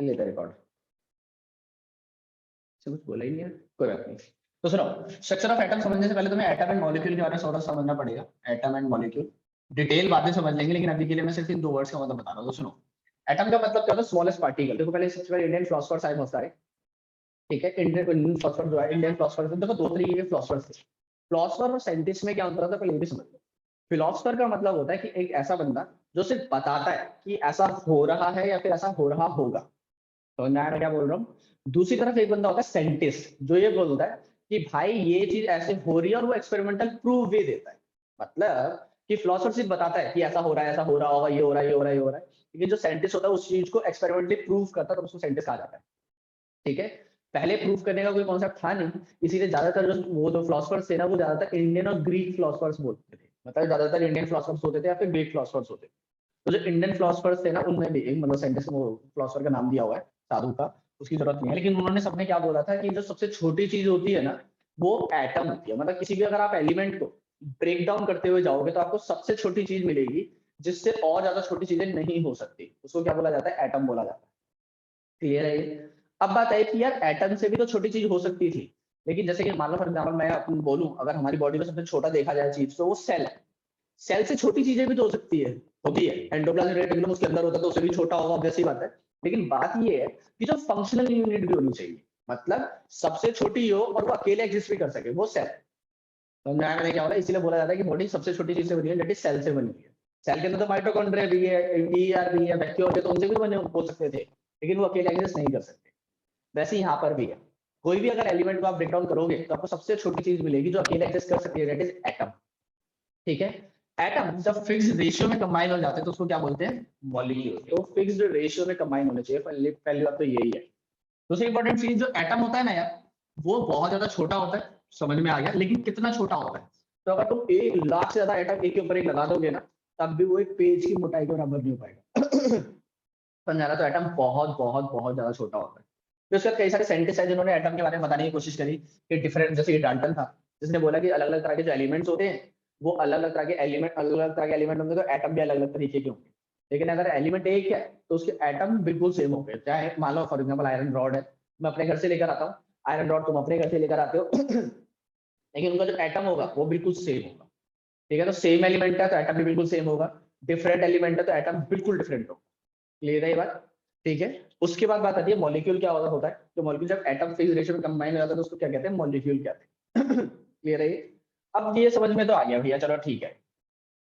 लेते रिकॉर्ड से कुछ बोला ही नहीं है, कोई बात नहीं। तो सुनो, स्ट्रक्चर ऑफ एटम समझने से पहले तुम्हें एटम एंड मॉलिक्यूल के बारे में थोड़ा समझना पड़ेगा। एटम एंड मॉलिक्यूल डिटेल बातें समझ लेंगे, लेकिन अभी के लिए मैं सिर्फ इन 2 वर्ड्स का मतलब बता रहा हूँ। तो सुनो, एटम का मतलब क्या होता है? Smallest particle. देखो पहले सबसे पहले इंडियन फिलोसफर साहब बहुत सारे, ठीक है। इंडियन फिलोसफर जो है, इंडियन फिलोसफर देखो 2 तरीके के फिलोसफर्स थे। फिलोसफर और साइंटिस्ट में क्या अंतर था पहले ये भी समझ लो। फिलोसफर का मतलब होता है कि एक ऐसा बंदा जो सिर्फ बताता है कि ऐसा हो रहा है या फिर ऐसा हो रहा होगा। तो मैं क्या बोल रहा हूँ। दूसरी तरफ एक बंदा होता है साइंटिस्ट, जो ये बोलता है कि भाई ये चीज ऐसे हो रही है और वो एक्सपेरिमेंटल प्रूफ भी देता है। मतलब कि फिलोसफर सिर्फ बताता है कि ऐसा हो रहा है, ऐसा हो रहा होगा, ये हो रहा है, ये हो रहा है, ये हो रहा है। लेकिन जो साइंटिस्ट होता है उस चीज को एक्सपेरिमेंटली प्रूव करता है, तो उसको साइंटिस्ट कहा जाता है। ठीक है। पहले प्रूफ करने का कोई कॉन्सेप्ट था नहीं, इसीलिए ज्यादातर जो वो जो फिलोसफर्स थे ना, वो ज्यादातर इंडियन और ग्रीक फिलोसफर्स बोलते थे। मतलब ज्यादातर इंडियन फिलोसफर्स होते थे या फिर ग्रीक फिलोसफर्स होते थे। तो जो इंडियन फिलोसफर्स थे ना, उनमें भी एक मतलब साइंटिस्ट को फिलोसफर का नाम दिया हुआ है, साधु का, उसकी जरूरत नहीं है। लेकिन उन्होंने सबने क्या बोला था कि जो सबसे छोटी चीज होती है ना, वो एटम होती है। मतलब किसी भी अगर आप एलिमेंट को ब्रेक डाउन करते हुए जाओगे तो आपको सबसे छोटी चीज मिलेगी, जिससे और ज्यादा छोटी चीजें नहीं हो सकती। उसको क्या बोला जाता है? एटम बोला जाता है। क्लियर है ये? अब बात है कि यार एटम से भी तो छोटी चीज हो सकती थी, लेकिन जैसे कि मान लो फॉर एग्जाम्पल मैं अपन बोलूं, अगर हमारी बॉडी में सबसे छोटा देखा जाए चीज तो वो सेल है। सेल से छोटी चीजें भी तो हो सकती है, होती है। एंडोप्लाज्मिक रेटिकुलम उसके अंदर होता है तो उससे भी छोटा होगा, ऑब्वियस सी बात है। लेकिन बात ये है कि जो फंक्शनल यूनिट भी होनी चाहिए, मतलब सबसे छोटी हो और वो अकेले एग्जिस्ट भी कर सके, वो सेल। तो मैंने क्या बोला, इसीलिए बोला जाता है कि बॉडी सबसे छोटी चीज से बनी है, दैट इज सेल से बनी है। सेल के अंदर तो माइटोकॉन्ड्रिया भी है, ईआर भी है, वैक्यूल है, तो उनसे भी बने हो सकते थे, लेकिन वो अकेले एग्जिस्ट नहीं कर सकते। वैसे यहाँ पर भी है। कोई भी अगर एलिमेंट को आप ब्रेक डाउन करोगे तो आपको सबसे छोटी चीज मिलेगी जो अकेले एग्जिस्ट कर सकती है, दैट इज एटम। ठीक है। एटम जब फिक्स्ड रेशियो में कंबाइन हो जाते हैं तो उसको क्या बोलते हैं? मॉलिक्यूल। तो फिक्स्ड रेशियो में कंबाइन होने चाहिए, पहली बात तो यही है। दूसरी इंपॉर्टेंट चीज, जो एटम होता है ना यार, वो बहुत ज्यादा छोटा होता है, समझ में आ गया। लेकिन कितना छोटा होता है? तो अगर तुम 1 लाख से ज्यादा एटम एक के ऊपर एक लगा दोगे ना, तब भी वो एक पेज की मोटाई के बराबर नहीं हो पाएगा। समझ आ रहा? तो एटम बहुत बहुत बहुत ज्यादा छोटा होता है। फिर उसके बाद कई सारे साइंटिस्ट हैं जिन्होंने एटम के बारे में बताने की कोशिश करी कि डिफरेंट, जैसे ये डाल्टन था जिसने बोला कि अलग अलग तरह के जो एलिमेंट्स होते हैं, वो अलग अलग तरह के एलिमेंट, अलग अलग तरह के एलिमेंट होंगे तो एटम भी अलग अलग तरीके के होंगे। लेकिन अगर एलिमेंट एक है तो उसके एटम बिल्कुल सेम होंगे। चाहे मान लो फॉर एग्जाम्पल आयरन रॉड है, मैं अपने घर से लेकर आता हूँ, आयरन रॉड तुम अपने घर से लेकर आते हो, लेकिन उनका जो एटम होगा वो बिल्कुल सेम होगा। ठीक है। तो सेम एलिमेंट है तो एटम भी बिल्कुल सेम होगा, डिफरेंट एलिमेंट है तो एटम बिल्कुल डिफरेंट होगा। क्लियर है ये बात? ठीक है। उसके बाद बात आती है मॉलिक्यूल क्या होता है। तो मॉलिक्यूल जब एटम फिक्स रेशियो में कंबाइन हो जाता है तो उसको क्या कहते हैं? मॉलिक्यूल कहते हैं। क्लियर है ये? अब ये समझ में तो आ गया भैया, चलो ठीक है।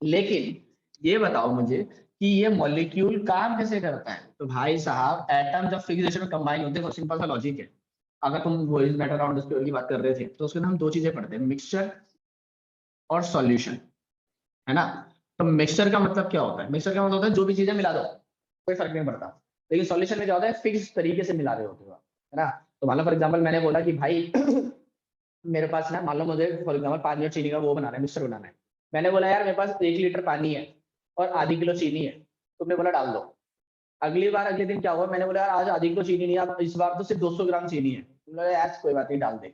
लेकिन ये बताओ मुझे कि ये मॉलिक्यूल काम कैसे करता है? तो भाई साहब, एटम जब फिक्स रेशियो में कंबाइन होते हैं तो सिंपल सा लॉजिक है। अगर तुम वॉइस मैटर राउंड की बात कर रहे थे तो उसके हम 2 चीजें पढ़ते हैं, मिक्सचर और सॉल्यूशन, है ना? तो मिक्सचर का मतलब क्या होता है? मिक्सचर का मतलब होता है जो भी चीजें मिला दो, कोई फर्क नहीं पड़ता। लेकिन सॉल्यूशन में क्या होता है? फिक्स तरीके से मिला रहे होते हो आप, है ना? तो मान लो फॉर एग्जांपल मैंने बोला कि भाई मेरे पास ना, मान लो मुझे फॉर एग्जांपल पानी और चीनी का वो बनाना है, मिक्सचर बनाना है। मैंने बोला यार मेरे पास 1 लीटर पानी है और आधी किलो चीनी है, तुमने बोला डाल दो। अगली बार अगले दिन क्या हुआ, मैंने बोला यार आज आधी किलो चीनी नहीं है, अब इस बार तो सिर्फ 200 ग्राम चीनी है, तुमने बोला यार कोई बात नहीं डाल दे।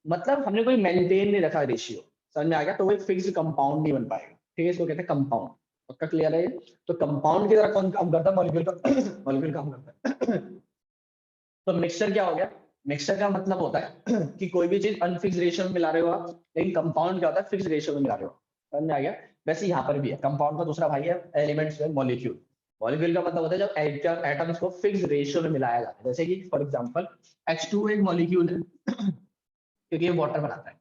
मतलब हमने कोई मेंटेन नहीं रखा रेशियो। समझ में आ गया? तो वो एक फिक्स्ड कंपाउंड नहीं बन पाएगा। ठीक है, इसको कहते हैं कंपाउंड। पक्का क्लियर है ये? तो कंपाउंड की तरह कौन काम करता है? मॉलिक्यूल का मॉलिक्यूल काम करता है। तो मिक्सचर क्या हो गया? मिक्सचर का मतलब होता है कि कोई भी चीज अनफिक्स रेशियो में मिला रहे हो आप, लेकिन कंपाउंड क्या होता है? फिक्स रेशियो में मिला रहे हो। समझ में आ गया? वैसे यहाँ पर भी है, कंपाउंड का दूसरा भाई है एलिमेंट्स में मॉलिक्यूल। मॉलिक्यूल का मतलब होता है जब एटम्स को फिक्स रेशियो में मिलाया जाता है। जैसे कि फॉर एग्जांपल H2 एक मॉलिक्यूल है क्योंकि ये वाटर बनाता है।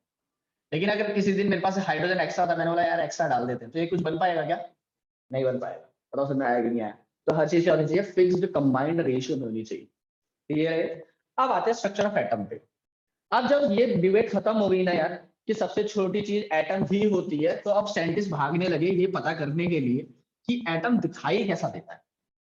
लेकिन अगर किसी दिन मेरे पास हाइड्रोजन एक्स्ट्रा था, मैंने बोला यार एक्स्ट्रा डाल देते हैं, तो ये कुछ बन पाएगा क्या? नहीं बन पाएगा। बताओ समझ में आया कि नहीं आया? तो हर चीज क्या होनी चाहिए? फिक्स्ड कंबाइंड रेशियो में होनी चाहिए। क्लियर है? अब आते हैं स्ट्रक्चर ऑफ एटम पे। अब जब ये डिबेट खत्म हो गई ना यार कि सबसे छोटी चीज एटम ही होती है, तो अब साइंटिस्ट भागने लगे ये पता करने के लिए कि एटम दिखाई कैसा देता है।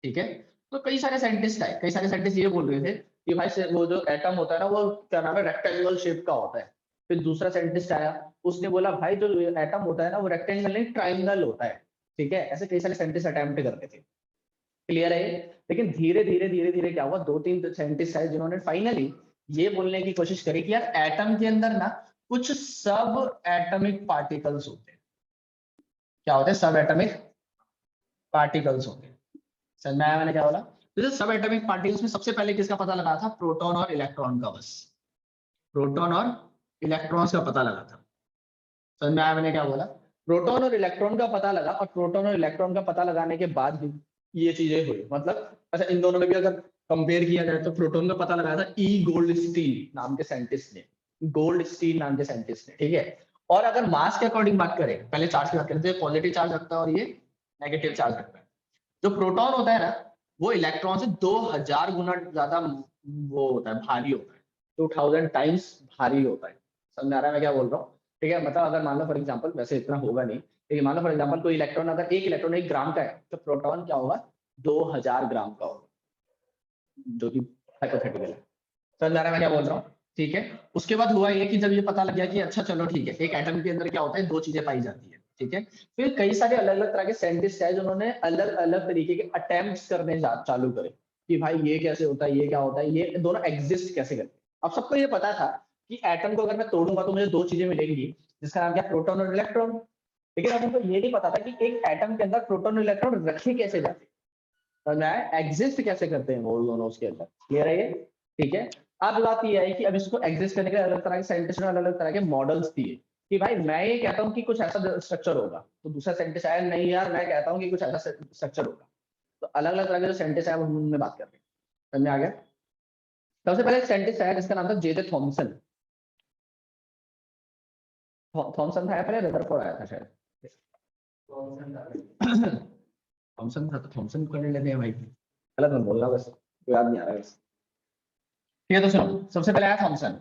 ठीक है। तो कई सारे साइंटिस्ट आए, कई सारे साइंटिस्ट ये बोल रहे थे कि भाई वो जो एटम होता है ना, वो क्या नाम है, रेक्टेंगुलर शेप का होता है। फिर दूसरा साइंटिस्ट आया, उसने बोला भाई जो एटम होता है ना, वो रेक्टेंगल नहीं ट्राइंगल होता है। ठीक है। ऐसे कई सारे साइंटिस्ट अटेम्प्ट करते थे। क्लियर है? लेकिन धीरे धीरे क्या हुआ, 2-3 साइंटिस्ट आए जिन्होंने फाइनली ये बोलने की कोशिश करी कि यार एटम के अंदर ना कुछ सब एटॉमिक पार्टिकल्स होते हैं। क्या होते हैं? सब एटॉमिक पार्टिकल्स होते हैं। समझ में आया मैंने क्या बोला? तो सब एटॉमिक पार्टिकल्स में सबसे पहले किसका पता लगा था? प्रोटॉन और इलेक्ट्रॉन का, बस प्रोटॉन और इलेक्ट्रॉन्स का पता लगा था। समझ में आया मैंने क्या बोला? प्रोटॉन और इलेक्ट्रॉन का पता लगा, और प्रोटॉन और इलेक्ट्रॉन का पता लगाने के बाद भी ये चीजें हुई। मतलब अच्छा, इन दोनों में भी अगर कंपेयर किया जाए तो प्रोटॉन का पता लगाया था ई गोल्डस्टीन नाम के साइंटिस्ट ने, गोल्डस्टीन नाम के साइंटिस्ट ने, ठीक है। और अगर मास के अकॉर्डिंग बात करें, पहले चार्ज की बात करें, तो ये पॉजिटिव चार्ज रखता है और ये नेगेटिव चार्ज रखता है। जो प्रोटॉन होता है ना, वो इलेक्ट्रॉन से 2000 गुना ज्यादा वो होता है, भारी होता है, 2000 टाइम्स भारी होता है। समझ आ रहा है मैं क्या बोल रहा हूँ? ठीक है, मतलब अगर मान लो फॉर एग्जांपल, वैसे इतना होगा नहीं, लेकिन मान लो फॉर एग्जांपल कोई इलेक्ट्रॉन, अगर एक इलेक्ट्रॉन 1 ग्राम का है, तो प्रोटॉन क्या होगा? 2000 ग्राम का होगा, जो कि हाइपोथेटिकल है। समझ आ रहा है मैं क्या बोल रहा हूँ? ठीक है। उसके बाद हुआ ये कि जब ये पता लग गया कि अच्छा चलो ठीक है, एक एटम के अंदर क्या होता है, 2 चीजें पाई जाती है, ठीक है। फिर कई सारे अलग अलग तरह के साइंटिस्ट है जिन्होंने अलग अलग तरीके के अटेम्प्ट्स करने चालू करे कि भाई ये कैसे होता है, ये क्या होता है, ये दोनों एग्जिस्ट कैसे करते हैं। अब सबको ये पता था कि एटम को अगर मैं तोड़ूंगा तो मुझे 2 चीजें मिलेंगी, जिसका नाम क्या? प्रोटॉन और इलेक्ट्रॉन। लेकिन अब उनको ये नहीं पता था कि एक एटम के अंदर प्रोटॉन और इलेक्ट्रॉन रखे कैसे जाते हैं, समझ में आया? एग्जिस्ट कैसे करते हैं वो दोनों उसके अंदर। क्लियर है ये? ठीक है। अब बात ये है कि अब इसको एग्जिस्ट करने के अलग तरह के साइंटिस्ट ने अलग अलग तरह के मॉडल्स दिए कि भाई मैं ये कहता हूँ कि कुछ ऐसा स्ट्रक्चर होगा, तो दूसरा साइंटिस्ट आया नहीं यार मैं कहता हूँ कि कुछ ऐसा स्ट्रक्चर होगा। तो अलग अलग तरह के जो साइंटिस्ट है उनमें बात कर रहे हैं। समझ में आ गया? सबसे पहले साइंटिस्ट आया जिसका नाम था जे जे थॉमसन। थॉमसन था या पहले रदरफोर्ड आया था शायद? थॉमसन था, तो थॉमसन को ले लेते हैं भाई, गलत मत बोलना बस, याद नहीं आ रहा है बस। ठीक है, तो सुनो, सबसे पहले आया थॉमसन,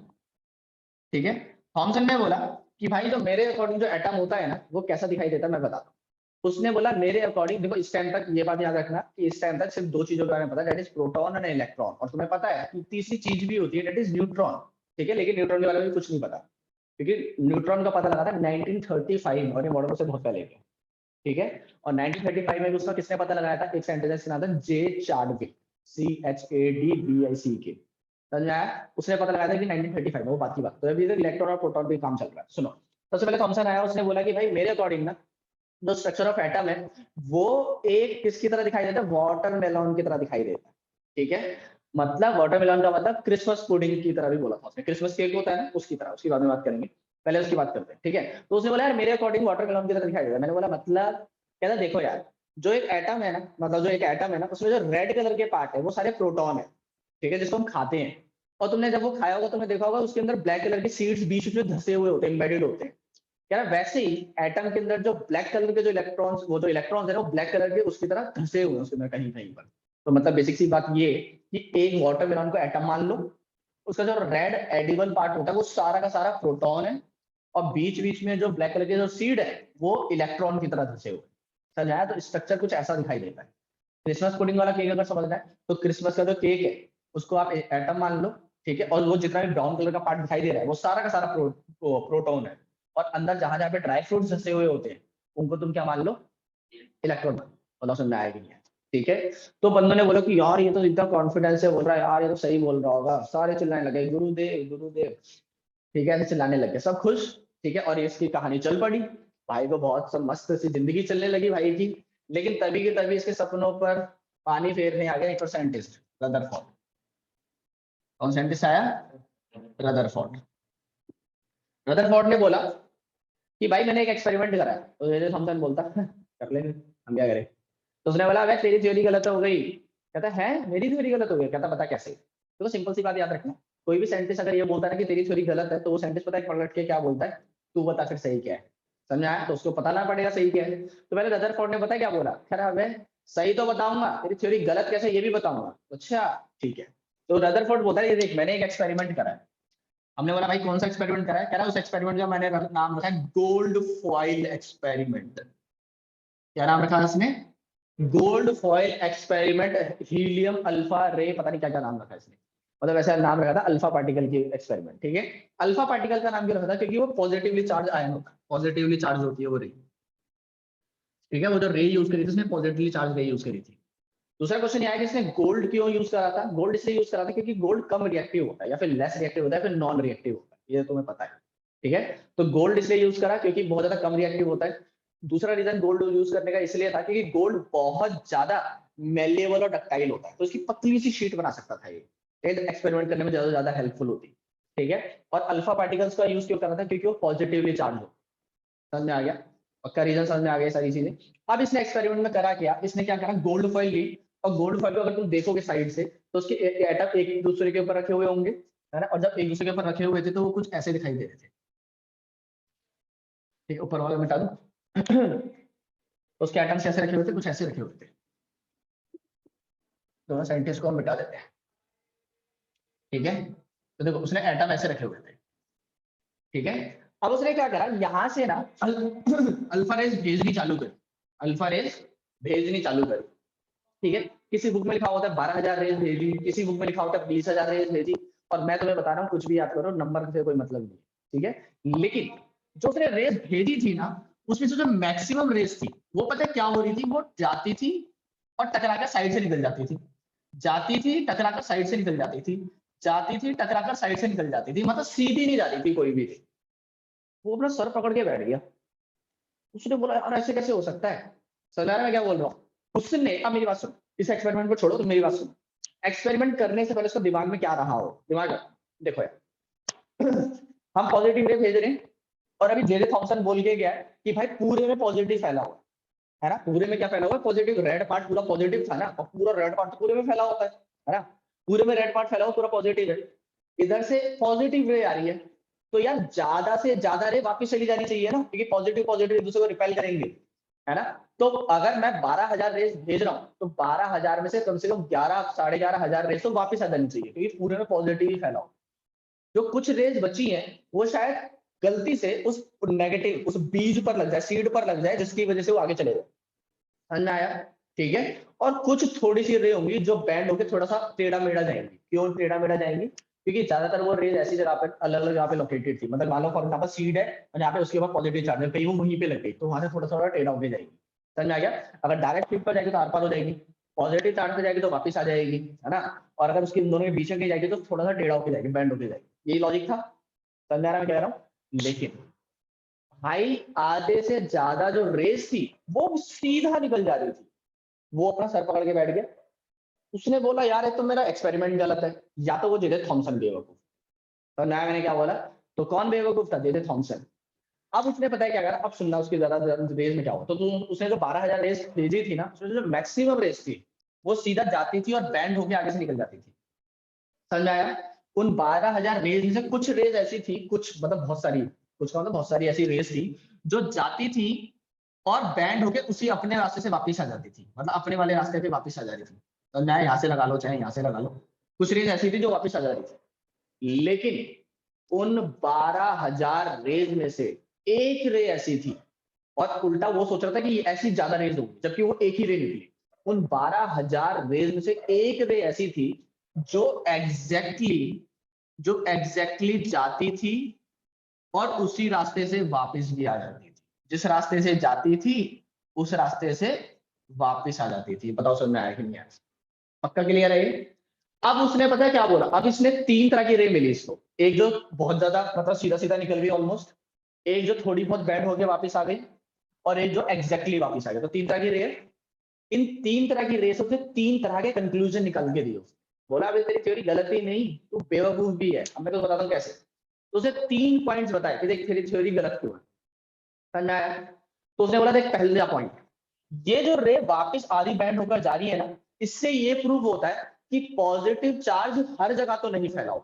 ठीक है। थॉमसन ने बोला कि भाई जो मेरे अकॉर्डिंग जो एटम होता है ना, वो कैसा दिखाई देता है मैं बताता हूँ। उसने बोला मेरे अकॉर्डिंग, देखो इस टाइम तक ये बात याद रखना कि इस टाइम तक सिर्फ 2 चीजों के बारे में पता है, that is proton and electron. और तुम्हें पता है कि तीसरी चीज भी होती है, दैट इज न्यूट्रॉन। ठीक है, लेकिन न्यूट्रॉन के बारे में कुछ नहीं पता, क्योंकि न्यूट्रॉन का पता लगा था 1935 और ये मॉडर्न से बहुत पहले के। ठीक है। और 1935 में भी उसका किसने पता लगाया था? एक साइंटिस्ट जिसका नाम था जे चार्डविक, CHADVIC के। समझ में आया? उसने पता लगाया था कि 1935 में, वो बात की बात। तो अभी तक इलेक्ट्रॉन और प्रोटॉन पे काम चल रहा है। सुनो, सबसे पहले थॉमसन आया, उसने बोला कि भाई मेरे अकॉर्डिंग ना जो स्ट्रक्चर ऑफ एटम है वो एक किसकी तरह दिखाई देता है? वाटरमेलन की तरह दिखाई देता है। ठीक है, मतलब वाटरमेलन का मतलब क्रिसमस पुडिंग की तरह भी बोला था उसने। क्रिसमस केक होता है ना, उसकी तरह। उसकी बाद में बात करेंगे, पहले उसकी बात करते हैं। ठीक है, तो उसने बोला यार मेरे अकॉर्डिंग वाटरमेलन की तरह दिखाई देता है। मैंने बोला मतलब? कहता देखो यार, जो एक एटम है ना, मतलब जो एक एटम है ना, उसमें जो रेड कलर के पार्ट है वो सारे प्रोटॉन है, ठीक है, जिसको हम खाते हैं। और तुमने जब वो खाया होगा तुमने देखा होगा उसके अंदर ब्लैक कलर के सीड्स बीच में धसे हुए होते हैं, एम्बेडेड होते हैं। क्या ना, वैसे ही एटम के अंदर जो ब्लैक कलर के जो इलेक्ट्रॉन्स, वो जो इलेक्ट्रॉन्स है ना, वो ब्लैक कलर के उसकी तरह धसे हुए हैं उसके अंदर कहीं कहीं पर। तो मतलब बेसिक सी बात ये कि एक वाटरमेलन को एटम मान लो, उसका जो रेड एडिबल पार्ट होता है वो सारा का सारा प्रोटॉन है, और बीच बीच में जो ब्लैक कलर के जो सीड है वो इलेक्ट्रॉन की तरह धसे हुए। समझ आया? तो स्ट्रक्चर कुछ ऐसा दिखाई देता है। क्रिसमस पुडिंग वाला केक अगर समझना है तो क्रिसमस का जो केक है उसको आप एटम मान लो, ठीक है, और वो जितना भी ब्राउन कलर का पार्ट दिखाई दे रहा है वो सारा का सारा प्रोटॉन है। और अंदर जहां जहां पे ड्राई फ्रूट्स धसे हुए होते हैं उनको तुम क्या मान लो? इलेक्ट्रॉन मान लो। मतलब समझ में आएगी नहीं है? ठीक है। तो बंदों ने बोला कि यार ये तो इतना कॉन्फिडेंस से बोल रहा है यार, ये तो सही बोल रहा होगा। सारे चिल्लाने लगे गुरुदेव गुरुदेव। ठीक है, ऐसे चिल्लाने लगे, सब खुश। ठीक है, और इसकी कहानी चल पड़ी। भाई को बहुत सब मस्त सी जिंदगी चलने लगी भाई की। लेकिन तभी के तभी इसके सपनों पर पानी फेरने आ गया एक और साइंटिस्ट, रदरफोर्ड। कौन साइंटिस्ट आया? रदरफोर्ड। रदरफोर्ड ने बोला कि भाई मैंने एक एक्सपेरिमेंट करा है। तो ये थॉमसन बोलता कर लेंगे, हम क्या करें। तो उसने बोला भाई तेरी थ्योरी गलत हो गई। कहता है मेरी थ्योरी गलत हो गई? कहता पता कैसे? तो सिंपल सी बात याद रखना, कोई भी साइंटिस्ट अगर ये बोलता है ना कि तेरी थ्योरी गलत है, तो वो साइंटिस्ट पता है पलट के क्या बोलता है? तू बता फिर सही क्या है। समझ आया? तो उसको पता ना पड़ेगा सही क्या है। तो पहले रदरफोर्ड ने पता क्या बोला? कह रहा मैं सही तो बताऊंगा, तेरी थ्योरी गलत कैसे ये भी बताऊंगा। अच्छा ठीक है। तो रदरफोर्ड बोलता है ये देख मैंने एक एक्सपेरिमेंट करा है। हमने बोला भाई कौन सा एक्सपेरिमेंट करा है? कह रहा उस एक्सपेरिमेंट का मैंने नाम रखा है गोल्ड फॉइल एक्सपेरिमेंट। क्या नाम रखा है उसने? Gold foil experiment, helium alpha रे, पता नहीं क्या क्या नाम रखा है इसने। मतलब ऐसा नाम रखा था अल्फा पार्टिकल की एक्सपेरिमेंट। ठीक है, अल्फा पार्टिकल का नाम क्यों रखा था? क्योंकि वो पॉजिटिवली चार्ज आयन होता है, पॉजिटिवली चार्ज होती है वो रे। ठीक है, वो जो रे यूज करी थी उसने पॉजिटिवली चार्ज रे यूज करी थी। दूसरा क्वेश्चन ये आया कि इसने गोल्ड क्यों यूज करा था? गोल्ड इसलिए यूज करा था क्योंकि गोल्ड कम रिएक्टिव होता है, या फिर लेस रिएक्टिव होता है, फिर नॉन रिएक्टिव होता है, ये तुम्हें पता है। ठीक है, तो गोल्ड इसलिए यूज करा क्योंकि बहुत ज्यादा कम रिएक्टिव होता है। दूसरा रीजन गोल्ड यूज करने का इसलिए था क्योंकि गोल्ड बहुत ज्यादा मेलिएबल और डक्टाइल होता है, तो इसकी पतली सी शीट बना सकता था ये एक्सपेरिमेंट करने में ज्यादा हेल्पफुल होती, ठीक है। और अल्फा पार्टिकल्स का यूज क्यों करना था, क्योंकि वो पॉजिटिवली चार्ज हो। समझ में आ गया, पक्का रीजन समझ में आ गया सारी चीजें। अब इसने एक्सपेरिमेंट में करा क्या, इसने क्या करा, गोल्ड फॉइल ली, और गोल्ड फॉइल को अगर तुम देखोगे साइड से तो उसके एटम एक दूसरे के ऊपर रखे हुए होंगे, है ना, और जब एक दूसरे के ऊपर रखे हुए थे तो वो कुछ ऐसे दिखाई दे रहे थे, ठीक है, ऊपर वाला मिटा दो। तो उसके एटम्स कैसे रखे हुए थे, कुछ ऐसे रखे हुए थे, दोनों साइंटिस्ट को हम मिटा देते हैं, ठीक है। तो देखो उसने एटम ऐसे रखे हुए थे, ठीक है। अब उसने क्या करा, यहाँ से ना अल्फा रेज भेजनी चालू करी, अल्फा रेज भेजनी चालू करी, ठीक है। किसी बुक में लिखा होता है 12,000 रेज भेजी, किसी बुक में लिखा होता है 20,000 रेज भेजी, और मैं तुम्हें बता रहा हूँ कुछ भी याद करो, नंबर से कोई मतलब नहीं, ठीक है। लेकिन जो उसने रेज भेजी थी ना, उसमें से जो मैक्सिमम रेज थी वो पता है क्या हो रही थी, वो जाती थी और टकराकर साइड से निकल जाती थी, जाती थी टकराकर साइड से निकल जाती थी, जाती थी टकराकर साइड से निकल जाती थी, मतलब सीधी नहीं जाती थी कोई भी थी। वो अपना सर पकड़ के बैठ गया, उसने बोला यार ऐसे कैसे हो सकता है, समझ आ रहा है मैं क्या बोल रहा हूँ। उसने, अब मेरी बात सुन, इस एक्सपेरिमेंट को छोड़ो, तुम मेरी बात सुन, एक्सपेरिमेंट करने से पहले उसका दिमाग में क्या रहा हो, दिमाग देखो यार, हम पॉजिटिव रे भेज रहे हैं, और अभी जेजे थॉमसन बोल के गया है कि भाई पूरे में पॉजिटिव फैला हुआ है ना, पूरे में क्या फैला हुआ है, पॉजिटिव, रेड पार्ट पूरा पॉजिटिव था ना, और पूरा रेड पार्ट तो पूरे में फैला होता है ना, पूरे में रेड पार्ट फैला हुआ पूरा पॉजिटिव है, इधर से पॉजिटिव रे आ रही है, तो यार ज्यादा से ज्यादा रे वापस चली जानी चाहिए ना, क्योंकि पॉजिटिव पॉजिटिव एक दूसरे को रिपेल करेंगे, है ना। तो अगर मैं 12,000 रेस भेज रहा हूँ तो 12,000 में से कम 11 11,500 रेस तो वापस आ जानी चाहिए, क्योंकि पूरे में पॉजिटिव ही फैला हो। जो कुछ रेज बची हैं वो शायद गलती से उस नेगेटिव, उस बीज पर लग जाए, सीड पर लग जाए, जिसकी वजह से वो आगे चले जाए, समझ में आया, ठीक है। और कुछ थोड़ी सी रे होंगी जो बैंड होकर थोड़ा सा टेढ़ा मेढ़ा जाएंगी, क्यों टेढ़ा मेढ़ा जाएंगी, क्योंकि ज्यादातर वो रेज ऐसी जगह पे अलग अलग जगह पे लोकेटेड थी, मतलब मान लो फॉर एग्जाम्पल सीड है और यहाँ पे उसके बाद पॉजिटिव चार्ज है, कहीं वो वहीं पे लग गई तो वहां से थोड़ा थोड़ा टेढ़ा होकर जाएगी, समझ में आ गया। अगर डायरेक्ट सीड पर जाएगी तो आर पार हो जाएगी, पॉजिटिव चार्ज पे जाएगी तो वापस आ जाएगी, है ना। और अगर उसके दोनों के बीच में कहीं जाएगी तो थोड़ा सा टेढ़ा होकर जाएगी, बैंड होकर जाएगी, यही लॉजिक था, समझ में आ रहा है मैं कह रहा हूँ। लेकिन भाई आधे से ज्यादा जो रेस थी वो सीधा निकल जा रही थी, वो अपना सर पकड़ के बैठ गया, उसने बोला यार ये तो मेरा एक्सपेरिमेंट गलत है, या तो वो जेजे थॉमसन बेवकूफ, तो नया मैंने क्या बोला, तो कौन बेवकूफ था, जेजे थॉमसन। अब उसने पता है क्या करा, अब सुनना उसकी ज्यादा रेस में क्या हुआ, तो उसने जो 12,000 रेस भेजी थी ना, उसमें जो मैक्सिमम रेस थी वो सीधा जाती थी और बैंड होकर आगे से निकल जाती थी, समझ में आया। उन 12,000 रेस में से कुछ रेस ऐसी थी, कुछ मतलब बहुत सारी, कुछ का मतलब बहुत सारी ऐसी रेस थी जो जाती थी और बैंड होके उसी अपने रास्ते से वापस आ जाती थी, मतलब अपने वाले रास्ते पे वापस आ जा रही थी, तो मैं यहाँ से लगा लो चाहे यहाँ से लगा लो, कुछ रेस ऐसी थी जो वापस आ जा रही थी। लेकिन उन 12,000 रेज में से एक रे ऐसी थी, और उल्टा वो सोच रहा था कि ऐसी ज्यादा रेज होगी, जबकि वो एक ही रे निकली। उन 12,000 रेज में से एक रे ऐसी थी जो एग्जैक्टली जो एग्जैक्टली जाती थी और उसी रास्ते से वापस भी आ जाती थी, जिस रास्ते से जाती थी उस रास्ते से वापस आ जाती थी। बताओ समझ में आया कि नहीं आया, पक्का क्लियर है ये। अब उसने पता है क्या बोला, अब इसने तीन तरह की रे मिली इसको, एक जो बहुत ज्यादा मतलब सीधा सीधा निकल गई ऑलमोस्ट, एक जो थोड़ी बहुत बैंड होके वापस आ गई, और एक जो एग्जैक्टली वापस आ गई, तो तीन तरह की रे। इन तीन तरह की रेसों से तीन तरह के कंक्लूजन निकाल के दिए, बोला अभी तेरी थ्योरी गलत ही नहीं, तू बेवकूफ भी है, अब मैं तो बताता हूँ कैसे। तो उसे तीन पॉइंट्स बताए कि देख तेरी थ्योरी गलत क्यों है, समझ में आया। तो उसने बोला देख पहला पॉइंट, ये जो रे वापस आधी बैंड होकर जा रही है ना, इससे ये प्रूव होता है कि पॉजिटिव चार्ज हर जगह तो नहीं फैला हो,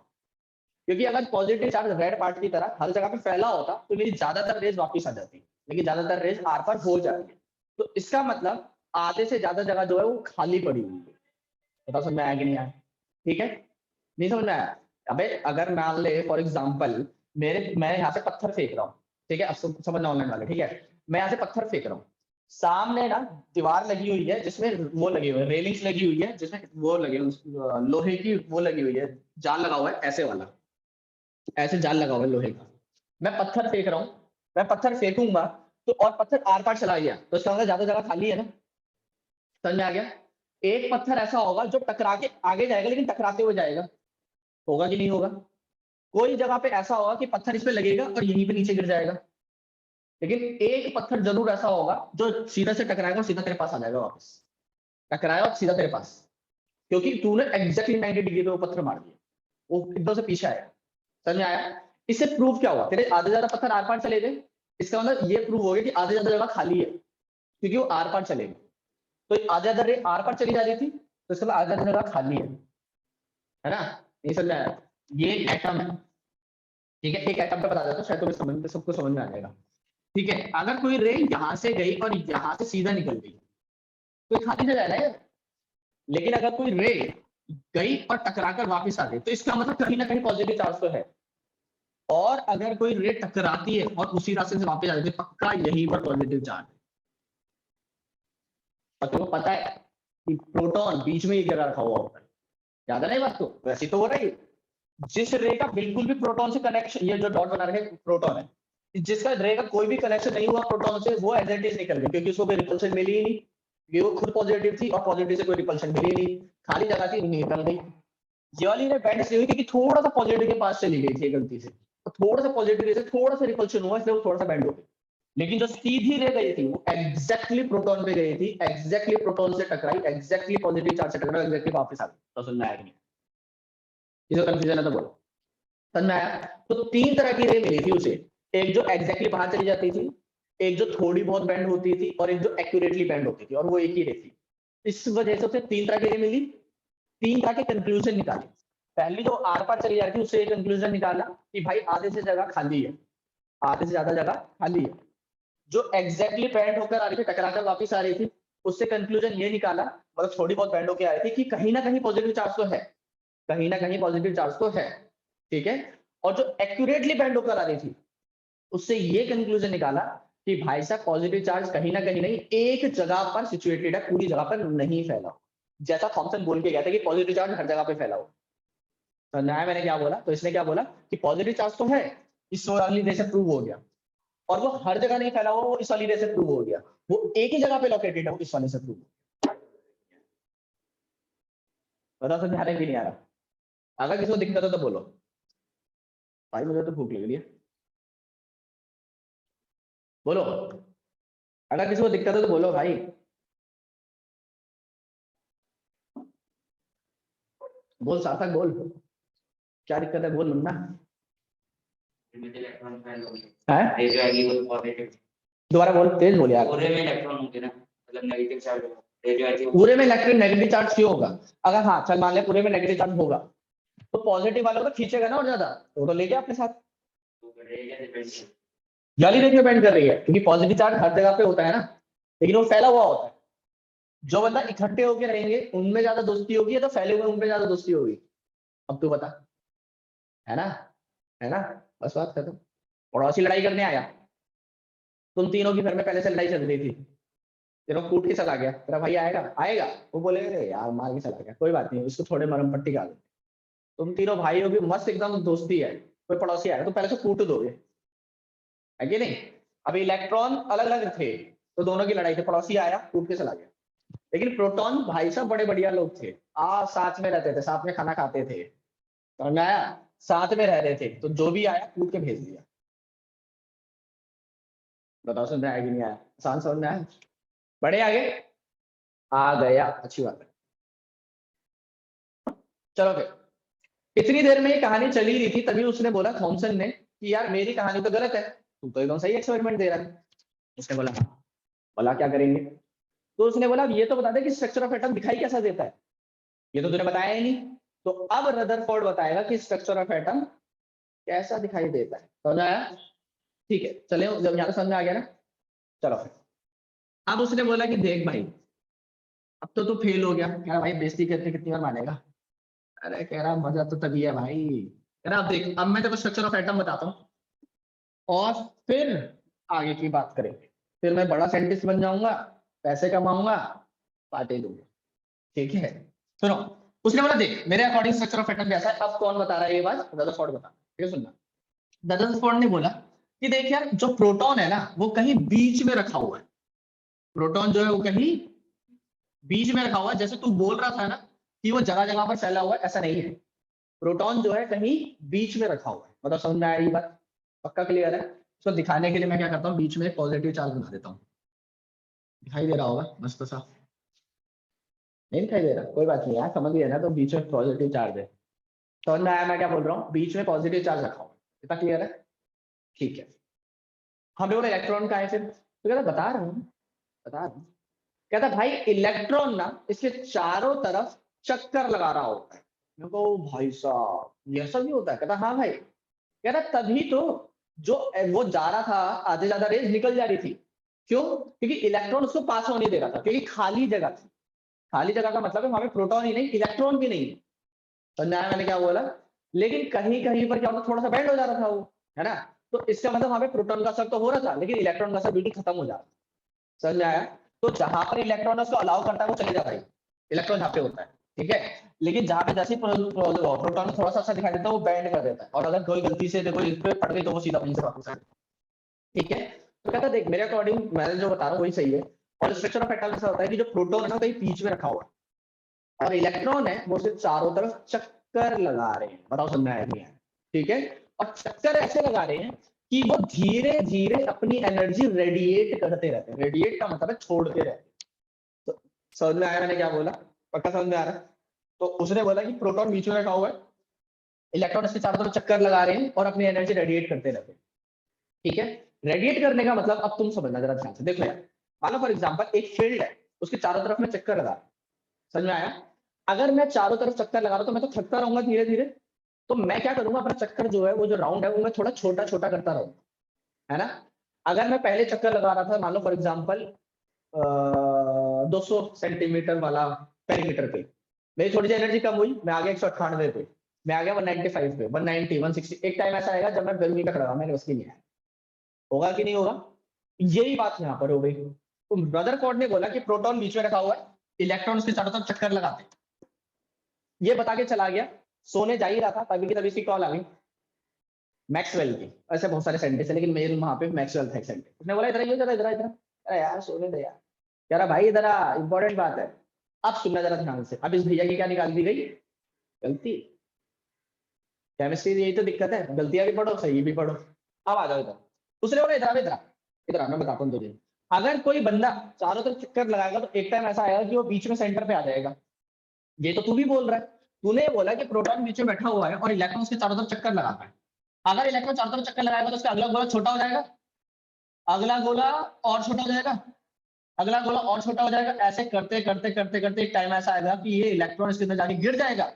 क्योंकि अगर पॉजिटिव चार्ज रेड पार्ट की तरह हर जगह पे फैला होता तो मेरी ज्यादातर रेज वापस आ जाती, लेकिन ज्यादातर रेज आर पार हो जा रही है, तो इसका मतलब आधे से ज्यादा जगह जो है वो खाली पड़ी हुई है। बताओ समझ में आया कि नहीं आया, ठीक है, नहीं समझ में आया। अबे अगर मान ले फॉर एग्जाम्पल मैं यहाँ से पत्थर फेंक रहा हूँ, ठीक है, अब समझना ऑनलाइन वाले, ठीक है, मैं यहाँ से पत्थर फेंक रहा हूँ, सामने ना दीवार लगी हुई है जिसमें वो लगी हुई है, रेलिंग्स लगी हुई है जिसमें वो लगे लोहे की वो लगी हुई है, जाल लगा हुआ है ऐसे वाला, ऐसे जाल लगा हुआ है लोहे का, मैं पत्थर फेंक रहा हूँ, मैं पत्थर फेंकूंगा तो और पत्थर आर पार चला गया तो इसका मतलब ज्यादा जगह खाली है ना, समझ में आ गया। एक पत्थर ऐसा होगा जो टकरा के आगे जाएगा लेकिन टकराते हुए जाएगा, होगा कि नहीं होगा। कोई जगह पे ऐसा होगा कि पत्थर इस पे लगेगा और यहीं पे नीचे गिर जाएगा, लेकिन एक पत्थर जरूर ऐसा होगा जो सीधा से टकराएगा और सीधा तेरे पास आ जाएगा वापस, टकराया और सीधा तेरे पास, क्योंकि तूने एग्जैक्टली 90 डिग्री पे वो पत्थर मार दिया, वो एकदम से पीछे आया। समझ में आया? इससे प्रूव क्या हुआ, तेरे आधे ज्यादा पत्थर आर पार चले गए, इसका मतलब ये प्रूव हो गया कि आधे ज्यादा जगह खाली है, क्योंकि वो आर पार चले गए। तो आधे ज्यादा रे आर पार चली जा रही थी, तो इसका मतलब आधे ज्यादा जगह खाली है ना? ये समझ में आया? ये एटम है, ठीक है। एक एटम पे बता देता हूँ, शायद तुम्हें समझ सबको समझ में आ जाएगा। ठीक है, अगर कोई रे यहाँ से गई और यहाँ से सीधा निकल गई तो ये खाली जगह है ना यार। लेकिन अगर कोई रे गई और टकराकर वापस आ गई तो इसका मतलब कहीं ना कहीं पॉजिटिव चार्ज तो है। और अगर कोई रे टकराती है और उसी रास्ते से वापस आ जाती है, पक्का यहीं पर पॉजिटिव चार्ज है। और तुमको पता है कि प्रोटॉन बीच में एक जगह रखा हुआ होता है, याद है ना ये बात? तो वैसे तो हो रही है, जिस रे का बिल्कुल भी प्रोटॉन से कनेक्शन, ये जो डॉट बना रहे प्रोटॉन है, जिसका रे का कोई भी कनेक्शन नहीं हुआ प्रोटॉन से, वो एज इट इज निकल गया, क्योंकि उसको कोई रिपल्शन मिली ही नहीं, ये वो खुद पॉजिटिव थी और पॉजिटिव से कोई रिपल्शन मिली ही नहीं, खाली जगह थी, निकल गई। ये वाली ने बैंड इसलिए हुई क्योंकि थोड़ा सा पॉजिटिव के पास चली गई थी गलती से, तो थोड़ा सा पॉजिटिव से थोड़ा सा रिपल्शन हुआ, इसलिए वो थोड़ा सा बैंड हो गई। लेकिन जो सीधी रे गई थी वो एग्जैक्टली प्रोटॉन पे गई थी, एग्जैक्टली प्रोटॉन से टकराई, एग्जैक्टली पॉजिटिव चार्ज से टकराई, एग्जैक्टली वापस आ गई। तो सुनना है कि नहीं? किसी कंफ्यूजन है तो बोलो। समझ में आया? तो तीन तरह की रे मिली थी उसे, एक जो एग्जैक्टली बाहर चली जाती थी, एक जो थोड़ी बहुत बैंड होती थी, और एक जो एक्यूरेटली बैंड होती थी, और वो एक ही रे थी। इस वजह से उसे तीन तरह की रे मिली, तीन तरह के कंक्लूजन निकाले। पहली जो आर पार चली जा रही थी उससे एक कंक्लूजन निकाला कि भाई आधे से जगह खाली है, आधे से ज्यादा जगह खाली है। जो एग्जैक्टली बैंड होकर आ रही थी, टकराकर वापस आ रही थी, उससे कंक्लूजन ये निकाला, मतलब थोड़ी बहुत बैंड होकर आ रही थी, कि कहीं ना कहीं पॉजिटिव चार्ज तो है, कहीं ना कहीं पॉजिटिव चार्ज तो है। ठीक है। और जो एक्यूरेटली बैंड होकर आ रही थी, उससे ये कंक्लूजन निकाला कि भाई साहब पॉजिटिव चार्ज कहीं ना कहीं नहीं, एक जगह पर सिचुएटेड है, पूरी जगह पर नहीं फैला। जैसा थॉमसन बोल के गया था कि पॉजिटिव चार्ज हर जगह पे फैला हो। तो न्याय मैंने क्या बोला, तो इसने क्या बोला कि पॉजिटिव चार्ज तो है, इस वाली रे से प्रूव हो गया, और वो हर जगह नहीं फैला हुआ, वो इस वाली रे से प्रूव हो गया, वो एक ही जगह पे लोकेटेड है, वो इस वाले से प्रूव। बता समझ आ रहा है कि नहीं आ रहा? अगर किसी को दिक्कत हो तो बोलो। भाई मुझे तो भूख लग रही है, बोलो। अगर किसी को दिक्कत है तो बोलो भाई। बोल सार्थक बोल, क्या दिक्कत है बोल मुन्ना। है दोबारा बोल, तेज बोल यार। पूरे में इलेक्ट्रॉन होंगे ना, मतलब नेगेटिव चार्ज होगा, रेडियोएक्टिव पूरे में इलेक्ट्रॉन नेगेटिव चार्ज क्यों होगा? अगर हाँ चल मान ले पूरे में नेगेटिव चार्ज होगा, तो पॉजिटिव वालों को खींचेगा ना और ज्यादा, तो ले गया अपने साथ। जाली रेट में डिपेंड कर रही है, क्योंकि पॉजिटिव चार्ज हर जगह पे होता है ना, लेकिन वो फैला हुआ होता है। जो बंदा इकट्ठे होकर रहेंगे उनमें ज्यादा दोस्ती होगी, या तो फैले हुए उनमें ज्यादा दोस्ती होगी? अब तू बता, है ना? है ना? बस बात खत्म। पड़ोसी लड़ाई करने आया, तुम तीनों की घर में पहले से लड़ाई चल रही थी, तेरा कूट के चला गया, तेरा भाई आएगा आएगा, वो बोलेगा "अरे यार मार के चला गया, कोई बात नहीं, उसको थोड़े मरम पट्टी डाल। तुम तीनों भाइयों की मस्त एकदम दोस्ती है, कोई पड़ोसी आया तो पहले से कूट दोगे, है कि नहीं? अभी इलेक्ट्रॉन अलग अलग थे, तो दोनों की लड़ाई थी, पड़ोसी आया कूट के चला गया। लेकिन प्रोटॉन भाई साहब बड़े बढ़िया लोग थे, साथ में रहते थे, साथ में खाना खाते थे, समझ में आया? साथ में रह रहे थे, तो जो भी आया कूट के भेज दिया। बताओ समझ में आया कि नहीं आया? आसान समझ में आया? बड़े आगे आ गया, अच्छी बात है। चलो फिर, इतनी देर में ये कहानी चली रही थी, तभी उसने बोला थॉमसन ने कि यार मेरी कहानी तो गलत है, तू तो एकदम सही एक्सपेरिमेंट दे रहा है। उसने बोला हाँ। बोला क्या करेंगे? तो उसने बोला ये तो बता दे कि स्ट्रक्चर ऑफ एटम दिखाई कैसा देता है, ये तो तूने बताया ही नहीं। तो अब रदरफोर्ड बताएगा कि स्ट्रक्चर ऑफ एटम कैसा दिखाई देता है। समझ आया? ठीक है, चले जब यहाँ समझ में आ गया ना, चलो फिर। अब उसने बोला कि देख भाई, अब तो तू फेल हो गया। कह रहा भाई बेइज्जती करके कितनी बार मानेगा? अरे कह रहा मजा तो तभी है भाई। कह रहा अब देख, अब मैं तेरे को स्ट्रक्चर ऑफ एटम बताता हूँ, और फिर आगे की बात करेंगे, फिर मैं बड़ा साइंटिस्ट बन जाऊंगा, पैसे कमाऊंगा, पार्टी दूंगा। ठीक है? सुनो, उसने बोला देख मेरे अकॉर्डिंग स्ट्रक्चर ऑफ एटम कैसा है। अब कौन बता रहा है ये बात? रदरफोर्ड बता। ठीक है, सुनना। रदरफोर्ड ने बोला कि देख यार, जो प्रोटॉन है ना वो कहीं बीच में रखा हुआ है। प्रोटॉन जो है वो कहीं बीच में रखा हुआ है। जैसे तू बोल रहा था ना कि वो जगह जगह पर फैला हुआ है, ऐसा नहीं है। प्रोटॉन जो है कहीं बीच में रखा हुआ है। मतलब समझ में आया ये बात? पक्का क्लियर है? इसको दिखाने के लिए मैं क्या करता हूँ, बीच में पॉजिटिव चार्ज बना देता हूँ, दिखाई दे रहा होगा मस्त सा। नहीं दिखाई दे रहा, कोई बात नहीं यार, समझ गया ना, तो बीच में पॉजिटिव चार्ज है, समझ में आया मैं क्या बोल रहा हूँ, बीच में पॉजिटिव चार्ज रखा हुआ, इतना क्लियर है? ठीक है, हमें बोला इलेक्ट्रॉन का है फिर, तो कहता बता रहा हूँ, बता रहा हूँ, कहता भाई इलेक्ट्रॉन ना इसके चारों तरफ चक्कर लगा रहा होता है। मैं कहा "ओ भाई साहब ये सब भी होता है?" कहता हाँ भाई, कहता तभी तो जो वो जा रहा था, आधे ज्यादा रेंज निकल जा रही थी, क्यों? क्योंकि इलेक्ट्रॉन उसको पास होने दे रहा था, क्योंकि खाली जगह थी। खाली जगह का मतलब है वहां पे प्रोटॉन ही नहीं, इलेक्ट्रॉन भी नहीं। समझ आया मैंने क्या बोला? लेकिन कहीं कहीं पर क्या होता, थोड़ा सा बैंड हो जा रहा था वो, है ना? तो इसका मतलब वहां पे प्रोटॉन का असर तो हो रहा था, लेकिन इलेक्ट्रॉन का असर बिल्कुल खत्म हो जा रहा था। समझ में आया? तो जहां पर इलेक्ट्रॉन उसको अलाउ करता है वो चले जाता है, इलेक्ट्रॉन जहाँ पे होता है, ठीक है। लेकिन जहां पे जैसे प्रोटॉन थोड़ा सा अच्छा दिखाई देता है वो बैंड कर देता है, और अगर कोई गलती से देखो इस पे पड़ गई तो वो सीधा वहीं से वापस आ जाता है, ठीक है। तो कहता देख मेरे अकॉर्डिंग मैं जो बता रहा हूँ वही सही है। और स्ट्रक्चर ऑफ एटम ऐसा होता है कि जो प्रोटॉन है ना कहीं बीच में रखा हुआ है, और इलेक्ट्रॉन है वो सिर्फ चारों तरफ चक्कर लगा रहे हैं। बताओ समझ में आया नहीं आया? ठीक है। और चक्कर ऐसे लगा रहे हैं कि वो धीरे धीरे अपनी एनर्जी रेडिएट करते रहते हैं। रेडिएट का मतलब है छोड़ते रहते हैं। तो समझ में आया मैंने क्या बोला? पक्का समझ में आ रहा है? तो उसने बोला कि प्रोटॉन बीच में रखा हुआ है, इलेक्ट्रॉन इसके चारों तरफ चक्कर लगा रहे हैं और अपनी एनर्जी रेडिएट करते रहते हैं, ठीक है। रेडिएट करने का मतलब अब तुम समझना जरा ध्यान से, देखो यार, मान लो फॉर एग्जांपल एक फील्ड है, उसके चारों तरफ में चक्कर लगा, समझ में आया? अगर मैं चारों तरफ चक्कर लगा रहा हूं तो मैं तो थकता रहूंगा धीरे धीरे। तो मैं क्या करूंगा, अपना चक्कर जो है वो जो राउंड है वो मैं थोड़ा छोटा छोटा करता रहूंगा, है ना? अगर मैं पहले चक्कर लगा रहा था मान लो फॉर एग्जाम्पल 200 सेंटीमीटर वाला पेरीमीटर पे, मेरी थोड़ी सी एनर्जी कम हुई, मैं आ गया 198 पे, मैं आ गया 195 पे, 190, 160। एक टाइम ऐसा आएगा जब मैं बेलूनी का खड़ा मैंने उसकी नहीं आया, होगा कि नहीं होगा? यही बात यहाँ पर हो गई। तो रदरफोर्ड ने बोला कि प्रोटॉन बीच में रखा हुआ है, इलेक्ट्रॉन उसके चारों तरफ चक्कर लगाते हैं। ये बता के चला गया, सोने जा ही रहा था तभी की तभी इसकी कॉल आ गई मैक्सवेल की। ऐसे बहुत सारे साइंटिस्ट है लेकिन मेरे वहां पे मैक्सवेल था साइंटिस्ट। उसने बोला इधर आइए, जरा इधर इधर। अरे यार सोने दे यार, कह रहा भाई इधर आ, इंपॉर्टेंट बात है। अब सुनना जरा ध्यान से, अब इस भैया की क्या निकाल दी गई गलती। केमिस्ट्री यही तो दिक्कत है, गलतियां भी पढ़ो सही भी पढ़ो। अब आ जाओ इधर। उसने बोला इधर आ, इधर आ, इधर आ, मैं बताता हूँ तुझे। अगर कोई बंदा चारों तरफ चक्कर लगाएगा तो एक टाइम ऐसा आएगा कि वो बीच में सेंटर पे आ जाएगा। ये तो तू भी बोल रहा है, तूने बोला कि प्रोटॉन बीच में बैठा हुआ है और इलेक्ट्रॉन उसके चारों तरफ चक्कर लगाता है। अगर इलेक्ट्रॉन चारों तरफ चक्कर लगाएगा तो उसका अगला गोला छोटा हो जाएगा, अगला गोला और छोटा हो जाएगा, अगला गोला और छोटा हो जाएगा। ऐसे करते करते करते करते एक टाइम ऐसा आएगा कि ये इलेक्ट्रॉन इसके अंदर जाके गिर जाएगा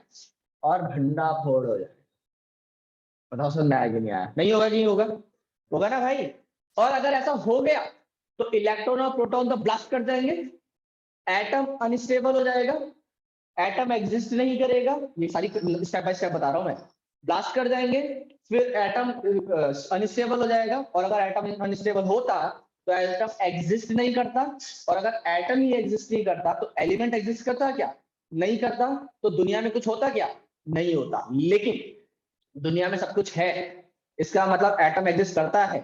और भंडा फोड़ हो जाएगा। बताओ समझ में आया कि नहीं आया? नहीं होगा कि नहीं होगा? होगा ना भाई। और अगर ऐसा हो गया तो इलेक्ट्रॉन और प्रोटॉन तो ब्लास्ट कर जाएंगे, एटम अनस्टेबल हो जाएगा, एटम एग्जिस्ट नहीं करेगा। ये सारी स्टेप बाय स्टेप बता रहा हूं मैं। ब्लास्ट कर जाएंगे, फिर एटम अनस्टेबल हो जाएगा, और अगर एटम अनस्टेबल होता तो एटम एग्जिस्ट नहीं करता, और अगर एटम ही एग्जिस्ट नहीं करता तो एलिमेंट एग्जिस्ट करता क्या? नहीं करता। तो दुनिया में कुछ होता क्या? नहीं होता। लेकिन दुनिया में सब कुछ है, इसका मतलब एटम एग्जिस्ट करता है।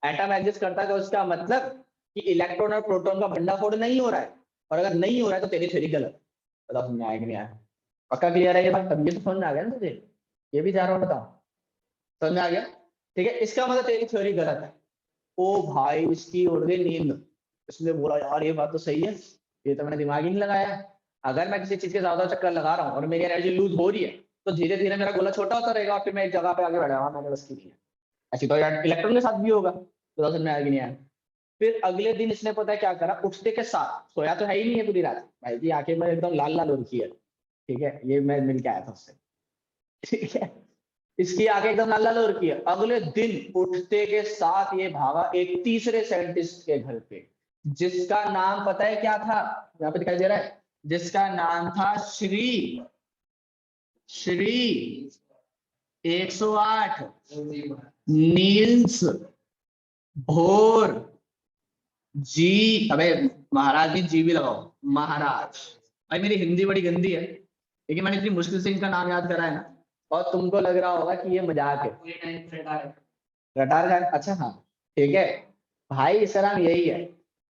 एटम एग्जिस्ट करता है तो इसका मतलब कि इलेक्ट्रॉन और प्रोटॉन का भंडाफोड़ नहीं हो रहा है, और अगर नहीं हो रहा है तो तेरी थ्योरी गलत। बताओ समझ में आया कि नहीं आया? पक्का क्लियर है ये बात? अब ये तो समझ में आ गया ना तुझे? ये भी जा रहा हूँ बताओ, समझ में आ गया? ठीक है, इसका मतलब तेरी थ्योरी गलत है। ओ भाई इसकी उड़ गई नींद। इसने बोला यार ये बात तो सही है, ये तो मैंने दिमाग ही नहीं लगाया। अगर मैं किसी चीज के ज्यादा चक्कर लगा रहा हूँ और मेरी एनर्जी लूज हो रही है तो धीरे धीरे मेरा गोला छोटा होता रहेगा, और फिर मैं एक जगह पे आगे बढ़ा हुआ मैंने बस की नहीं है। ऐसी तो यार इलेक्ट्रॉन के साथ भी होगा। तो समझ में आया कि नहीं आया? फिर अगले दिन इसने पता है क्या करा, उठते के साथ, सोया तो है ही नहीं है पूरी रात, भाई की आंखें में एकदम लाल लाल हो रखी है, ठीक है, ये मैं मिल के आया था उससे, ठीक है। इसकी आंखें एकदम लाल लाल हो रखी है। अगले दिन उठते के साथ ये भागा एक तीसरे साइंटिस्ट के घर पे, जिसका नाम पता है क्या था? यहाँ पे दिखाई दे रहा है, जिसका नाम था श्री, श्री 108 नील्स बोर जी। अबे महाराज भी जी भी लगाओ, महाराज। भाई मेरी हिंदी बड़ी गंदी है, लेकिन मैंने इतनी मुश्किल से इनका नाम याद करा है ना, और तुमको लग रहा होगा कि ये मजाक है। रटार का अच्छा हाँ, ठीक है भाई, इसका नाम यही है।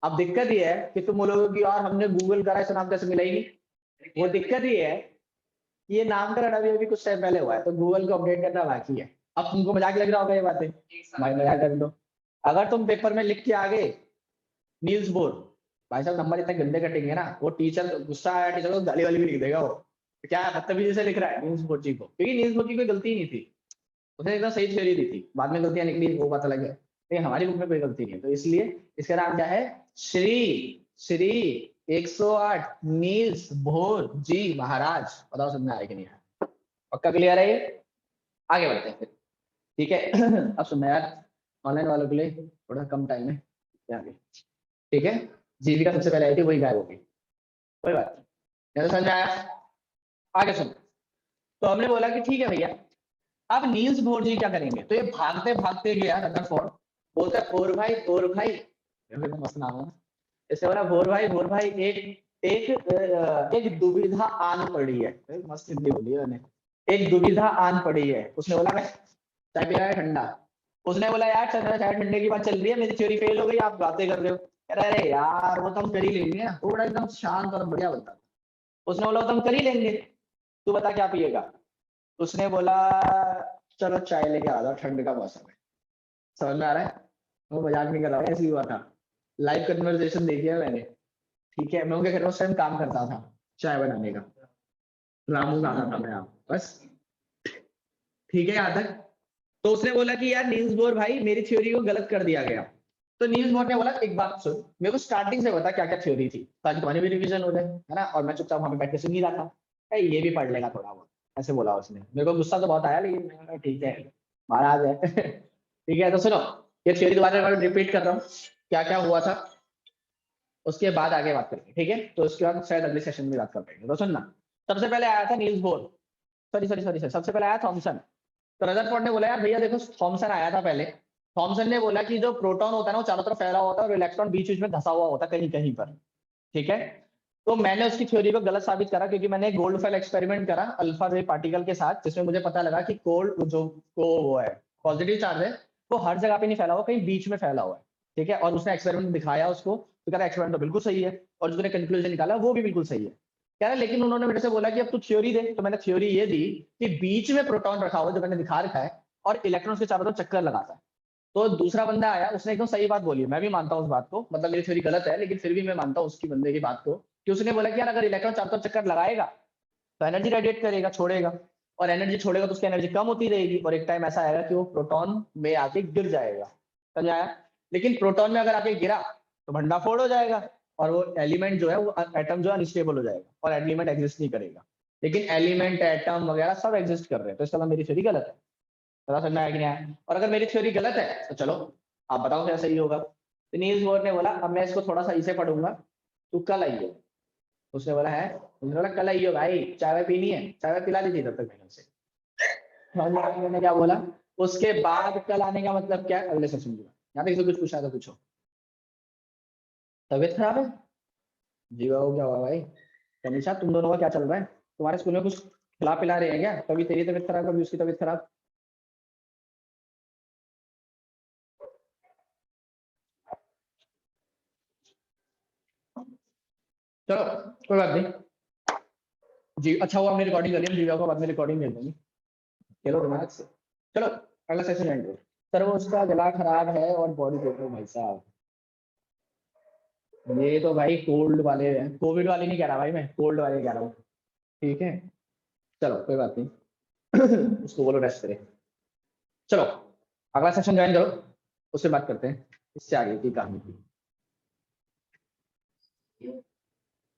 अब दिक्कत ये है कि तुम बोलोगे कि यार हमने गूगल करा, इसका नाम कैसे मिला ही नहीं। वो दिक्कत ये है कि ये नामकरण अभी अभी कुछ टाइम पहले हुआ है, तो गूगल को अपडेट करना बाकी है। अब तुमको मजाक लग रहा होगा ये बातें, भाई मजाक कर लो। अगर तुम पेपर में लिख के आ गए नील्स बोर, भाई साहब नंबर इतने गंदे कटेंगे ना, वो टीचर गुस्सा आया टीचर को गाली वाली भी लिख देगा वो। तो क्या बदतमीजी से लिख रहा है नील्स बोर्जी को, क्योंकि नील्स बोर्जी की कोई गलती नहीं थी, उसने एकदम सही थ्योरी दी थी, बाद में गलतियां निकली वो बात अलग है, लेकिन हमारी बुक में कोई गलती नहीं है, तो इसलिए इसका नाम क्या है, श्री 108 नील्स बोर जी महाराज। बताओ समझ में आया कि नहीं आया? पक्का क्लियर है ये? आगे बढ़ते हैं फिर, ठीक है। अब सुनना यार, ऑनलाइन वालों के लिए थोड़ा कम टाइम है आगे, ठीक है। जीविका सबसे पहले आई थी, वही गायब होगी, कोई बात नहीं, समझ में आया? आगे सुनो, तो हमने बोला कि ठीक है भैया, अब नील्स बोर जी क्या करेंगे, तो ये भागते भागते गया रदरफोर्ड, बोलता है भोर भाई, ये भी मस्त नाम है, इससे बोला भोर भाई एक दुविधा आन पड़ी है, मस्त हिंदी बोली है मैंने, एक दुविधा आन पड़ी है। उसने बोला मैं चाय पी रहा है ठंडा, उसने बोला यार चाय ठंडे की बात चल रही है, मेरी थ्योरी फेल हो गई, आप बातें कर रहे हो, कह रहा अरे यार वो तो हम कर ही लेंगे, थोड़ा एकदम शांत और बढ़िया बनता। उसने बोला वो तो हम कर ही लेंगे, तू बता क्या पिएगा। उसने बोला चलो चाय लेके आ जाओ, ठंड का मौसम है। समझ में आ रहा है? वो मजाक नहीं कर रहा, ऐसे ही हुआ था, लाइव कन्वर्सेशन देखी है मैंने, ठीक है। मैं उनके घर में उस टाइम काम करता था चाय बनाने का, रामू गाना था मैं यहाँ बस, ठीक है यहाँ तक। तो उसने बोला कि यार नील्स बोर भाई मेरी थ्योरी को गलत कर दिया गया। तो नील्स बोर ने बोला एक बात सुन, मेरे को स्टार्टिंग से बता क्या क्या थ्योरी थी, ताकि तुम्हारी भी रिवीजन हो जाए, है ना, और मैं चुपचाप वहां पे बैठ के सुन ही रहा था, ये भी पढ़ लेगा थोड़ा बहुत, ऐसे बोला उसने। मेरे को गुस्सा तो बहुत आया, लेकिन मैंने कहा, ठीक है महाराज है। ठीक है, तो सुनो, ये थ्योरी दोबारा रिपीट कर रहा हूँ, क्या क्या हुआ था, उसके बाद आगे बात करेंगे, ठीक है। तो उसके बाद शायद अगले सेशन में बात कर पाएंगे, तो सुनना। सबसे पहले आया था नील्स बोर, सॉरी, सबसे पहले आया थॉमसन। तो रदरफोर्ड ने बोला यार भैया देखो, थॉमसन आया था पहले, थॉमसन ने बोला कि जो प्रोटॉन होता है ना वो चारों तरफ फैला होता है, और इलेक्ट्रॉन बीच बीच में धसा हुआ होता है कहीं कहीं पर, ठीक है। तो मैंने उसकी थ्योरी को गलत साबित करा, क्योंकि मैंने गोल्ड फेल एक्सपेरिमेंट करा अल्फा रे पार्टिकल के साथ, जिसमें मुझे पता लगा कि कोल्ड जो को वो है पॉजिटिव चार्ज है, वो हर जगह पे नहीं फैला हुआ, कहीं बीच में फैला हुआ है, ठीक है। और उसने एक्सपेरिमेंट दिखाया उसको, तो कह रहा एक्सपेरिमेंट तो बिल्कुल सही है, और जो कंक्लूजन निकाला वो भी बिल्कुल सही है, कह रहा लेकिन उन्होंने मेरे से बोला कि अब तू थ्योरी दे। तो मैंने थ्योरी ये दी कि बीच में प्रोटॉन रखा हुआ जो मैंने दिखा रखा है, और इलेक्ट्रॉन्स के चारों तरफ चक्कर लगाता है। तो दूसरा बंदा आया, उसने एकदम सही बात बोली, मैं भी मानता हूँ उस बात को, मतलब मेरी थ्योरी गलत है, लेकिन फिर भी मैं मानता हूँ उसकी बंदे की बात को, कि उसने बोला कि यार अगर इलेक्ट्रॉन चारों तरफ चक्कर लगाएगा तो एनर्जी रेडिएट करेगा, छोड़ेगा, और एनर्जी छोड़ेगा तो उसकी एनर्जी कम होती रहेगी, और एक टाइम ऐसा आएगा कि वो प्रोटॉन में आके गिर जाएगा, समझ आया? लेकिन प्रोटॉन में अगर आके गिरा तो भंडाफोड़ हो जाएगा, और वो एलिमेंट जो है वो एटम जो है अनस्टेबल हो जाएगा, और एलिमेंट एग्जिस्ट नहीं करेगा। लेकिन एलिमेंट एटम वगैरह सब एग्जिस्ट कर रहे हैं, तो इसका मतलब मेरी थ्योरी गलत है। पता समझ में आया कि नहीं आया? और अगर मेरी थ्योरी गलत है तो चलो आप बताओ क्या सही होगा। तो नील्स बोर ने बोला अब मैं इसको थोड़ा सा इसे पढ़ूंगा, तू कल आइए। उसने बोला है, उसने बोला कल आइयो भाई, चाय वाय पीनी है, चाय वाय पिला दी थी तब तक मैंने उसे। समझ में आया मैंने क्या बोला? उसके बाद कल आने का मतलब क्या है, अगले सेशन में। यहाँ तक किसी को कुछ पूछा तो पूछो। तबीयत खराब है? जी बाबू क्या हुआ भाई? तनिषा तुम दोनों का क्या चल रहा है? तुम्हारे स्कूल में कुछ खिला पिला रहे हैं क्या? कभी तेरी तबीयत खराब, कभी उसकी तबीयत खराब। चलो कोई बात नहीं जी, अच्छा हुआ हमने रिकॉर्डिंग कर ली, हम जीवा को बाद में रिकॉर्डिंग भेज देंगे। चलो दिमाग से, चलो अगला सेशन एंड करो। सर वो उसका गला खराब है और बॉडी देख लो भाई साहब, ये तो भाई कोल्ड वाले हैं, कोविड वाले नहीं कह रहा भाई, मैं कोल्ड वाले कह रहा हूँ, ठीक है। चलो कोई बात नहीं। उसको बोलो रेस्ट करे। चलो अगला सेशन ज्वाइन करो, उससे बात करते हैं इससे आगे की कहानी की।